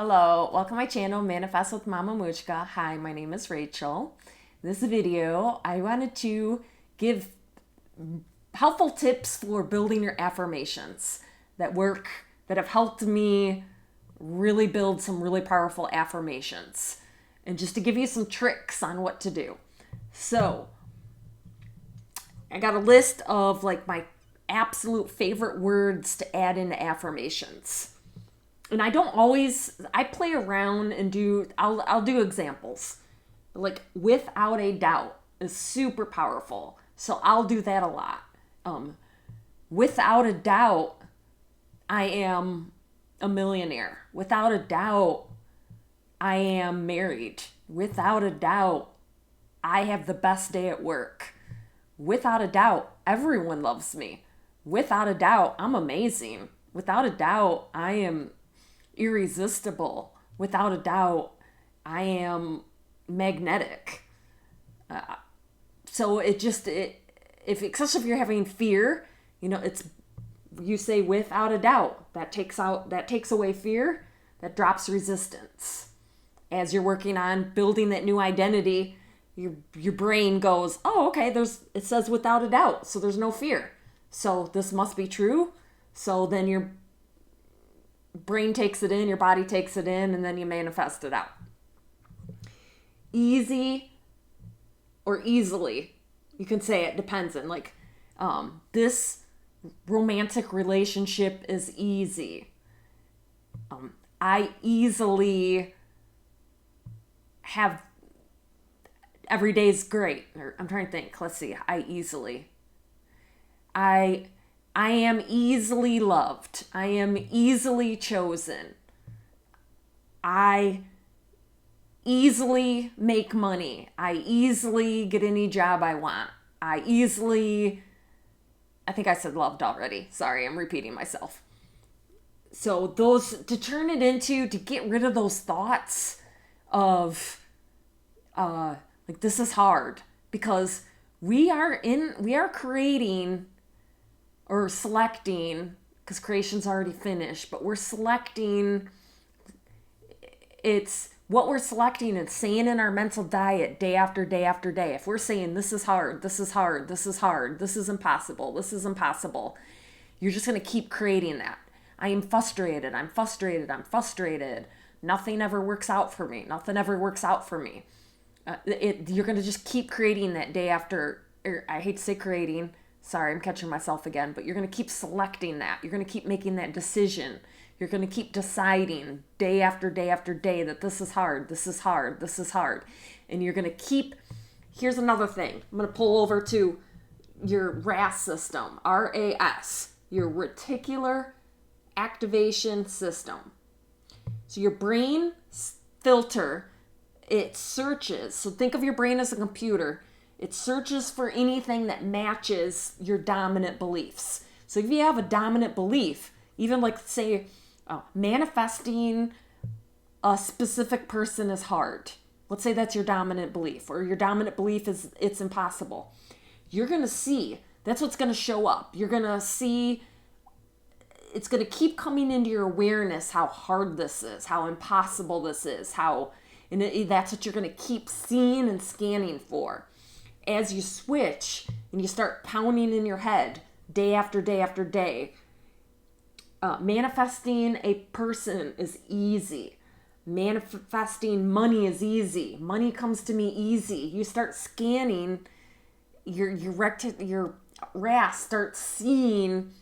Hello, welcome to my channel, Manifest with Mama Muchka. Hi, my name is Rachel. In this video, I wanted to give helpful tips for building your affirmations that work, that have helped me really build some really powerful affirmations. And just to give you some tricks on what to do. So, I got a list of like my absolute favorite words to add into affirmations. And I don't always, I play around and I'll do examples. Like without a doubt is super powerful. So I'll do that a lot. Without a doubt, I am a millionaire. Without a doubt, I am married. Without a doubt, I have the best day at work. Without a doubt, everyone loves me. Without a doubt, I'm amazing. Without a doubt, I am irresistible. Without a doubt, I am magnetic. So especially if you're having fear, you say without a doubt. That takes away fear. That drops resistance. As you're working on building that new identity, your brain goes, oh, okay, it says without a doubt, so there's no fear. So this must be true. So then your brain takes it in, your body takes it in, and then you manifest it out. Easy or easily, you can say it depends on this romantic relationship is easy. I easily have every day's great. Or I'm trying to think. Let's see. I am easily loved. I am easily chosen. I easily make money. I easily get any job I want. I think I said loved already. Sorry, I'm repeating myself. So to get rid of those thoughts of, this is hard, because we are creating or selecting, because creation's already finished, but we're selecting, it's what we're selecting and saying in our mental diet day after day after day. If we're saying this is hard, this is hard, this is hard, this is impossible, this is impossible, you're just going to keep creating that. I am frustrated, I'm frustrated, I'm frustrated. Nothing ever works out for me. Nothing ever works out for me. You're going to just keep creating that day after, I hate to say creating, sorry, I'm catching myself again, but you're going to keep selecting that. You're going to keep making that decision. You're going to keep deciding day after day after day that this is hard, this is hard, this is hard. And you're going to keep, here's another thing. I'm going to pull over to your RAS system, RAS, your Reticular Activation System. So your brain filter, it searches. So think of your brain as a computer. It searches for anything that matches your dominant beliefs. So if you have a dominant belief, even say manifesting a specific person is hard. Let's say that's your dominant belief, or your dominant belief is it's impossible. You're going to see, that's what's going to show up. You're going to see, it's going to keep coming into your awareness how hard this is, how impossible this is, that's what you're going to keep seeing and scanning for. As you switch and you start pounding in your head day after day after day, manifesting a person is easy. Manifesting money is easy. Money comes to me easy. You start scanning, your RAS starts seeing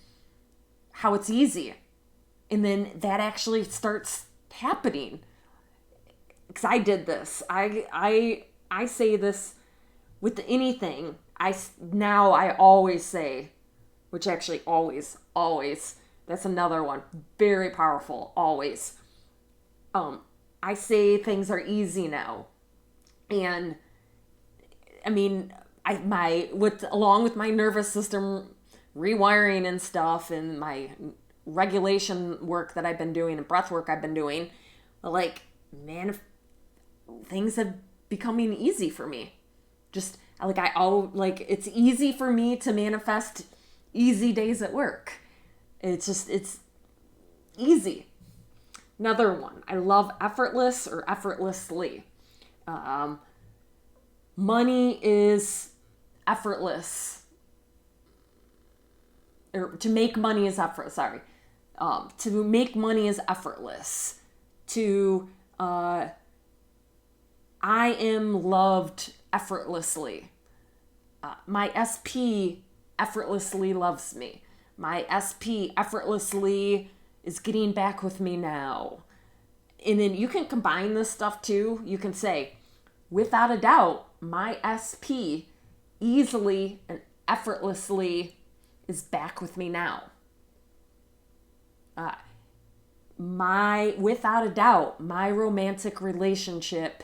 how it's easy. And then that actually starts happening. Because I did this. I say this with anything. I always say, which actually always, that's another one, very powerful, always. I say things are easy now. And I mean, along with my nervous system rewiring and stuff, and my regulation work that I've been doing and breath work I've been doing, things have becoming easy for me. Just it's easy for me to manifest easy days at work. It's easy. Another one, I love effortless or effortlessly. Money is effortless. Or to make money is effort. Sorry, to make money is effortless. To I am loved effortlessly. My SP effortlessly loves me. My SP effortlessly is getting back with me now. And then you can combine this stuff too. You can say, without a doubt, my SP easily and effortlessly is back with me now. Without a doubt, my romantic relationship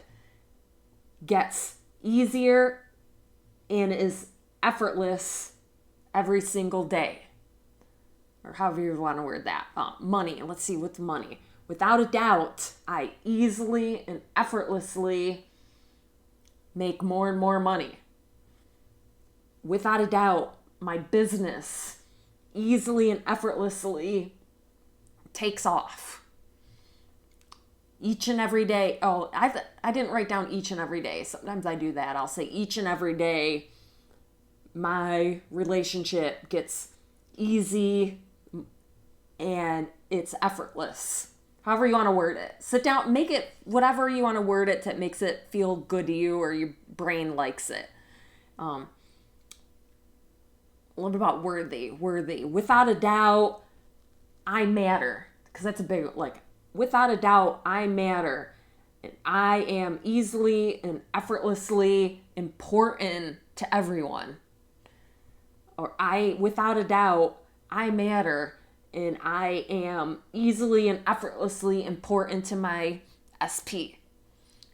gets easier and is effortless every single day. Or however you want to word that. Money. Let's see, what's money? Without a doubt, I easily and effortlessly make more and more money. Without a doubt, my business easily and effortlessly takes off. Each and every day. Oh, I didn't write down each and every day. Sometimes I do that. I'll say each and every day my relationship gets easy and it's effortless. However you want to word it. Sit down, make it whatever you want to word it that makes it feel good to you or your brain likes it. What about worthy? Worthy. Without a doubt, I matter. Because that's a big, without a doubt, I matter. And I am easily and effortlessly important to everyone. Or without a doubt, I matter. And I am easily and effortlessly important to my SP.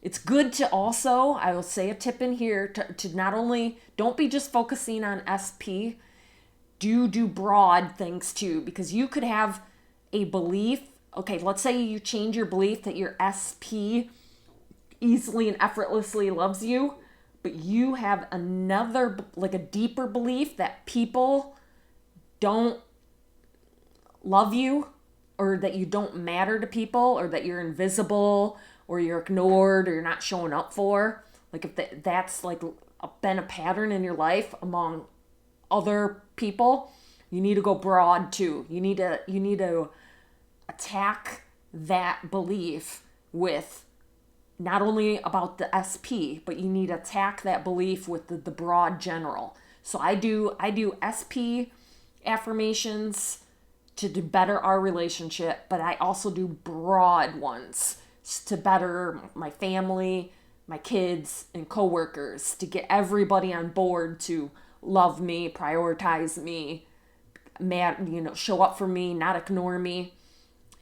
It's good to also, I will say a tip in here, to not only, don't be just focusing on SP, do broad things too, because you could have a belief. Okay, let's say you change your belief that your SP easily and effortlessly loves you, but you have another, a deeper belief that people don't love you, or that you don't matter to people, or that you're invisible, or you're ignored, or you're not showing up for. If that's been a pattern in your life among other people, you need to go broad too. You need to attack that belief with not only about the SP, but you need to attack that belief with the broad general. So I do SP affirmations to better our relationship, but I also do broad ones to better my family, my kids, and coworkers, to get everybody on board to love me, prioritize me, show up for me, not ignore me.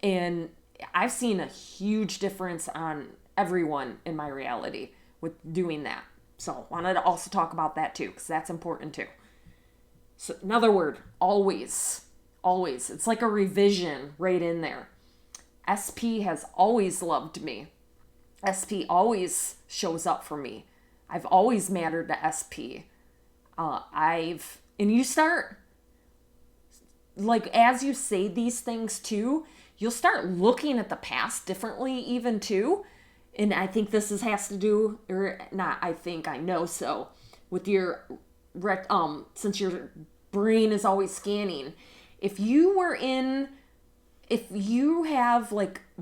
And I've seen a huge difference on everyone in my reality with doing that. So wanted to also talk about that too, because that's important too. So another word, always. Always. It's like a revision right in there. SP has always loved me. SP always shows up for me. I've always mattered to SP. And you start, as you say these things too, you'll start looking at the past differently even too. And I think this has to do, or not, I know so, with your, since your brain is always scanning. If you have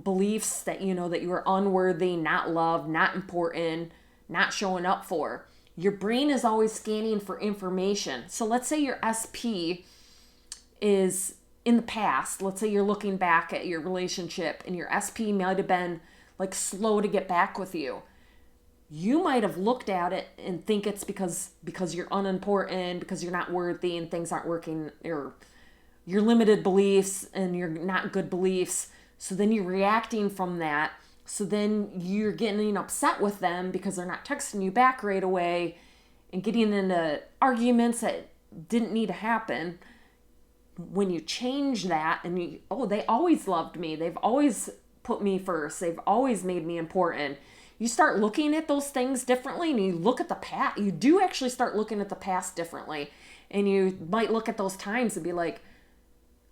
beliefs that, that you are unworthy, not loved, not important, not showing up for, your brain is always scanning for information. So let's say your SP is in the past. Let's say you're looking back at your relationship and your SP might have been slow to get back with you. You might have looked at it and think it's because you're unimportant, because you're not worthy and things aren't working, or your limited beliefs and your not good beliefs. So then you're reacting from that. So then you're getting upset with them because they're not texting you back right away and getting into arguments that didn't need to happen. When you change that and they always loved me. They've always put me first. They've always made me important. You start looking at those things differently, and you look at the past. You do actually start looking at the past differently. And you might look at those times and be like,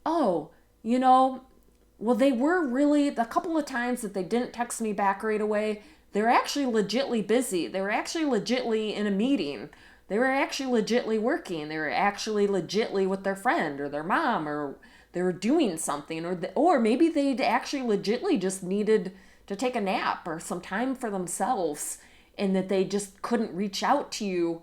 oh, Well, they were really, the couple of times that they didn't text me back right away, they were actually legitly busy. They were actually legitly in a meeting. They were actually legitly working. They were actually legitly with their friend or their mom, or they were doing something, or maybe they actually legitly just needed to take a nap or some time for themselves, and that they just couldn't reach out to you.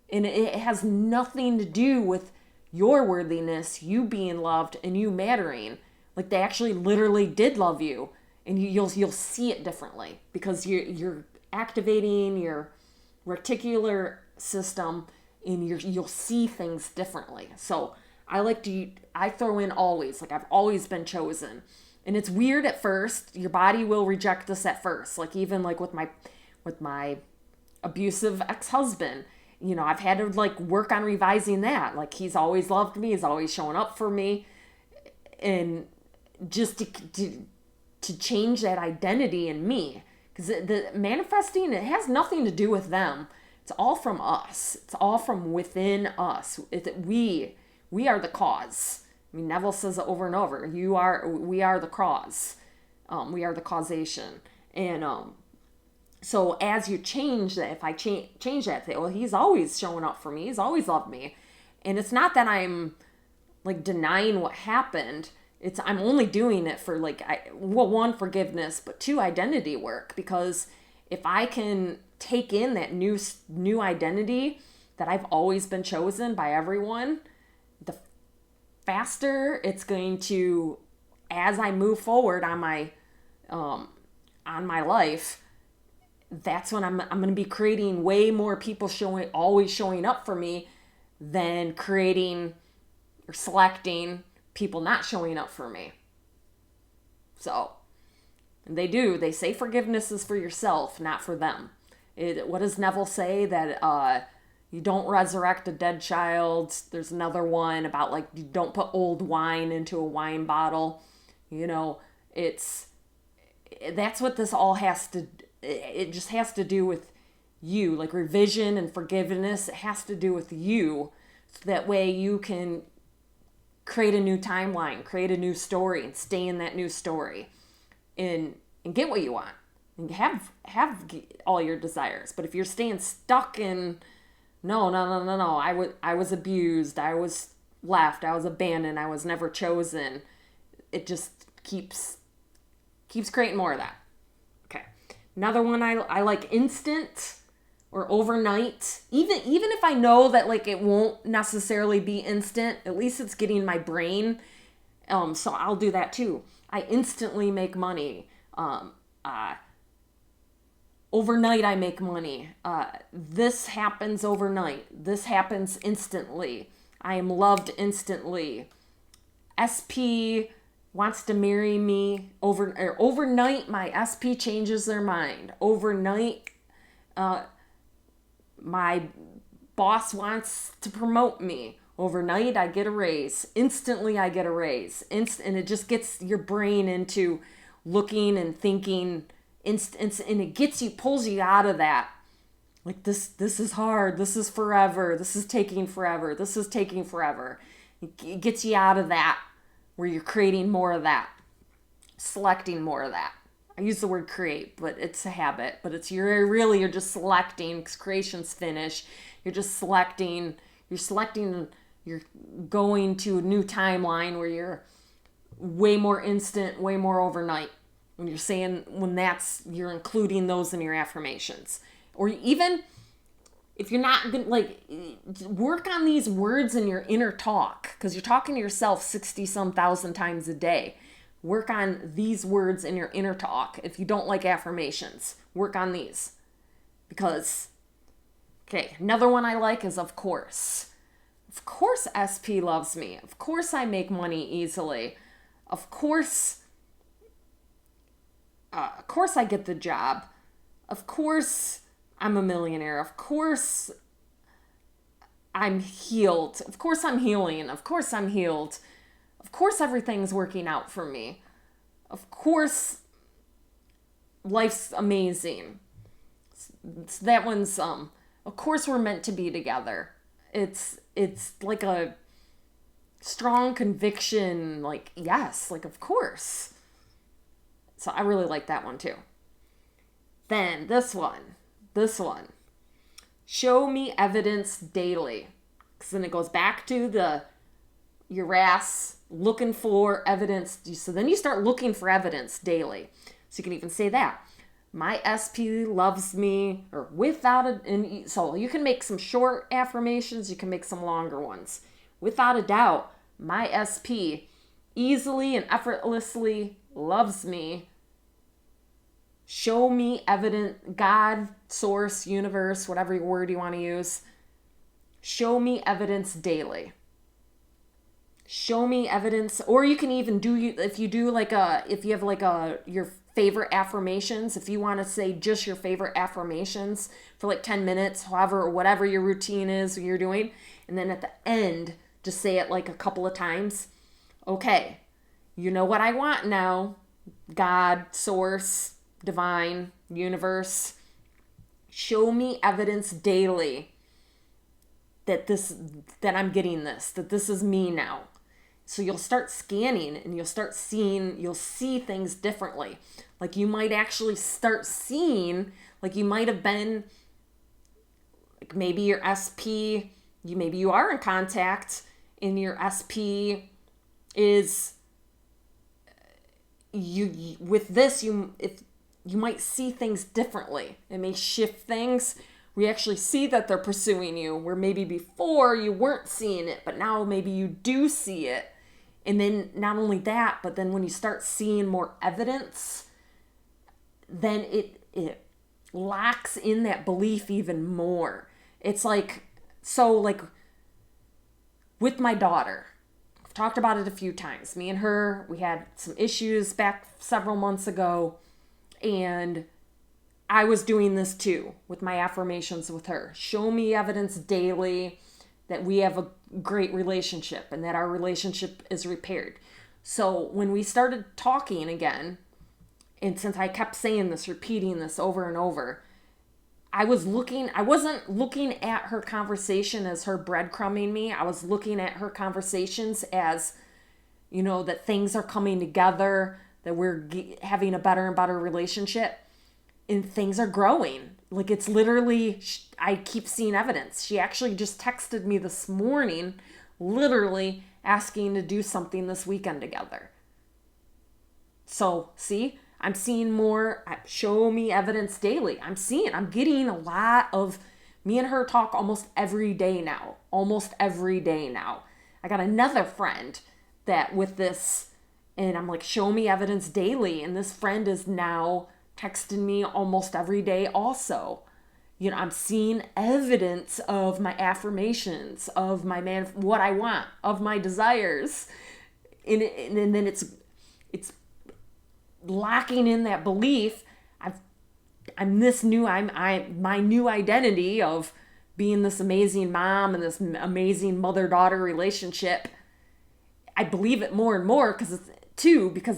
And it has nothing to do with your worthiness, you being loved, and you mattering. Like, they actually literally did love you, and you'll see it differently because you're activating your reticular system, and you'll see things differently. So I throw in always, like, I've always been chosen. And it's weird at first. Your body will reject us at first. Like, even like with my abusive ex-husband, I've had to like work on revising that. Like, he's always loved me, he's always showing up for me, and just to change that identity in me, because the manifesting, it has nothing to do with them. It's all from us. It's all from within us. We are the cause. I mean, Neville says it over and over. We are the cause. We are the causation. And so as you change that, if I change that, well, he's always showing up for me. He's always loved me. And it's not that I'm like denying what happened. I'm only doing it for like, one, forgiveness, but two, identity work. Because if I can take in that new identity that I've always been chosen by everyone, the faster it's going to, as I move forward on my life, that's when I'm going to be creating way more people always showing up for me than creating or selecting people not showing up for me. So, and they say forgiveness is for yourself, not for them. What does Neville say? That you don't resurrect a dead child. There's another one about like, you don't put old wine into a wine bottle. That's what this all has to, it just has to do with you. Like, revision and forgiveness, it has to do with you. So that way you can create a new timeline, create a new story, and stay in that new story, and get what you want, and have all your desires. But if you're staying stuck in, no, I was abused, I was left, I was abandoned, I was never chosen, it just keeps creating more of that. Okay. Another one I like, instant or overnight. Even if I know that like it won't necessarily be instant, at least it's getting my brain. So I'll do that too. I instantly make money. Overnight I make money. This happens overnight. This happens instantly. I am loved instantly. SP wants to marry me overnight. My SP changes their mind. Overnight, my boss wants to promote me. Overnight, I get a raise. Instantly, I get a raise. And it just gets your brain into looking and thinking and it pulls you out of that. Like, this is hard. This is forever. This is taking forever. This is taking forever. It gets you out of that, where you're creating more of that, selecting more of that. I use the word create, but it's a habit. But you're just selecting, because creation's finished. You're just selecting. You're going to a new timeline where you're way more instant, way more overnight. When you're including those in your affirmations. Or even if you're not going to, like, work on these words in your inner talk, because you're talking to yourself 60-some thousand times a day. Work on these words in your inner talk. If you don't like affirmations, work on these. Because, okay, another one I like is of course. Of course SP loves me. Of course I make money easily. Of course I get the job. Of course I'm a millionaire. Of course I'm healed. Of course I'm healing. Of course I'm healed. Of course everything's working out for me. Of course life's amazing. So that one's of course we're meant to be together. It's like a strong conviction, like, yes, like, of course. So I really like that one too. Then this one. Show me evidence daily. Because then it goes back to your RAS, looking for evidence. So then you start looking for evidence daily. So you can even say that. My SP loves me, or without a, so you can make some short affirmations, you can make some longer ones. Without a doubt, my SP easily and effortlessly loves me. Show me evidence, God, source, universe, whatever word you want to use. Show me evidence daily. Show me evidence, or you can even if you have your favorite affirmations, if you want to say just your favorite affirmations for like 10 minutes, however, or whatever your routine is you're doing, and then at the end, just say it like a couple of times. Okay, you know what I want now. God, source, divine, universe, show me evidence daily that I'm getting this, that this is me now. So you'll start scanning and you'll see things differently. Like you might actually start seeing, like you might have been, like maybe your SP, maybe you are in contact and your SP is, with this, you might see things differently. It may shift things. We actually see that they're pursuing you, where maybe before you weren't seeing it, but now maybe you do see it. And then not only that, but then when you start seeing more evidence, then it locks in that belief even more. It's like, so like with my daughter, I've talked about it a few times. Me and her, we had some issues back several months ago, and I was doing this too with my affirmations with her. Show me evidence daily that we have a great relationship and that our relationship is repaired. So when we started talking again, and since I kept saying this, repeating this over and over, I wasn't looking at her conversation as her breadcrumbing me. I was looking at her conversations as, that things are coming together, that we're having a better and better relationship. And things are growing. Like it's literally, I keep seeing evidence. She actually just texted me this morning, literally asking to do something this weekend together. So see, I'm seeing more, show me evidence daily. I'm getting a lot of, me and her talk almost every day now. I got another friend that with this, and I'm like, show me evidence daily. And this friend is now texting me almost every day also. I'm seeing evidence of my affirmations, of what I want, of my desires. And then it's locking in that belief. My new identity of being this amazing mom and this amazing mother-daughter relationship. I believe it more and more because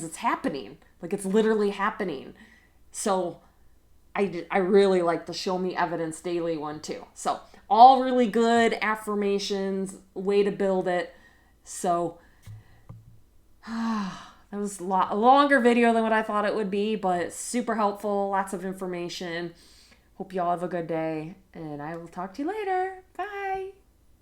it's happening. Like it's literally happening. So I really like the show me evidence daily one too. So all really good affirmations, way to build it. So that was a longer video than what I thought it would be, but super helpful, lots of information. Hope you all have a good day, and I will talk to you later.